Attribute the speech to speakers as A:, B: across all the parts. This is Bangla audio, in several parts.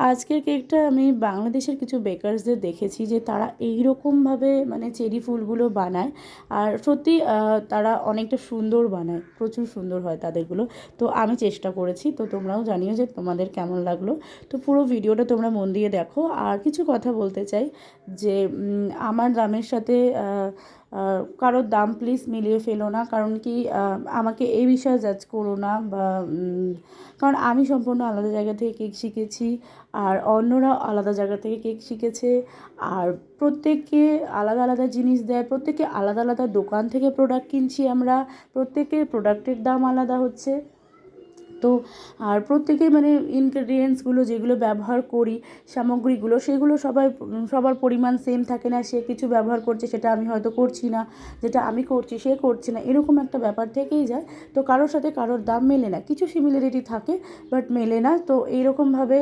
A: আজকের কেকটা আমি বাংলাদেশের কিছু বেকারসদের দেখেছি যে তারা এইরকমভাবে মানে চেরি ফুলগুলো বানায়। আর সত্যি তারা অনেকটা সুন্দর বানায়, প্রচুর সুন্দর হয় তাদেরগুলো। তো আমি চেষ্টা করেছি, তো তোমরাও জানিও যে তোমাদের কেমন লাগলো। তো পুরো ভিডিওটা তোমরা মন দিয়ে দেখো। আর কিছু কথা বলতে চাই যে আমার দামের সাথে কারোর দাম প্লিজ মিলিয়ে ফেলো না, কারণ কি আমাকে এই বিষয়ে জাজ করো না বা কারণ আমি সম্পূর্ণ আলাদা জায়গা থেকে কেক শিখেছি, আর অন্যরা আলাদা জায়গা থেকে কেক শিখেছে। আর প্রত্যেককে আলাদা আলাদা জিনিস দেয়, প্রত্যেকে আলাদা আলাদা দোকান থেকে প্রোডাক্ট কিনছি আমরা, প্রত্যেকের প্রোডাক্টের দাম আলাদা হচ্ছে। তো আর প্রত্যেকেই মানে ইনগ্রেডিয়েন্টসগুলো যেগুলো ব্যবহার করি, সামগ্রীগুলো, সেগুলো সবার পরিমাণ সেম থাকে না। সে কিছু ব্যবহার করছে, সেটা আমি হয়তো করছি না, যেটা আমি করছি সে করছে না, এরকম একটা ব্যাপার থেকেই যায়। তো কারোর সাথে কারোর দাম মেলে না, কিছু সিমিলারিটি থাকে বাট মেলে না। তো এইরকমভাবে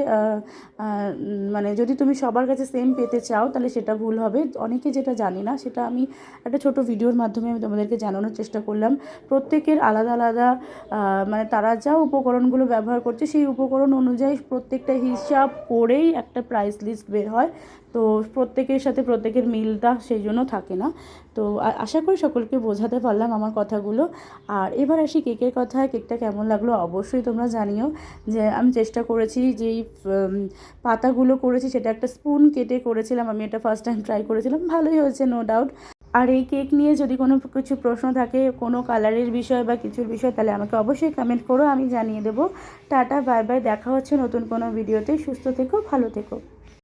A: মানে যদি তুমি সবার কাছে সেম পেতে চাও তাহলে সেটা ভুল হবে। অনেকে যেটা জানে না সেটা আমি একটা ছোট ভিডিওর মাধ্যমে আমি তোমাদেরকে জানানোর চেষ্টা করলাম। প্রত্যেকের আলাদা আলাদা মানে তারা যা উপকরণগুলো ব্যবহার করছে সেই উপকরণ অনুযায়ী প্রত্যেকটা হিসাব করেই একটা প্রাইস লিস্ট বের হয়। তো প্রত্যেকের সাথে প্রত্যেকের মিলটা সেই জন্য থাকে না। তো আশা করি সকলকে বোঝাতে পারলাম আমার কথাগুলো। আর এবার আসি কেকের কথায়। কেকটা কেমন লাগলো অবশ্যই তোমরা জানিও। যে আমি চেষ্টা করেছি যেই পাতাগুলো করেছি সেটা একটা স্পুন কেটে করেছিলাম, আমি এটা ফার্স্ট টাইম ট্রাই করেছিলাম, ভালোই হয়েছে নো ডাউট। আর এই কেক নিয়ে যদি কোনো কিছু প্রশ্ন থাকে, কোনো কালারের বিষয় বা কিছুর বিষয়, তাহলে আমাকে অবশ্যই কমেন্ট করো, আমি জানিয়ে দেবো। টাটা, বাই বাই, দেখা হচ্ছে নতুন কোনো ভিডিওতে। সুস্থ থেকো, ভালো থেকো।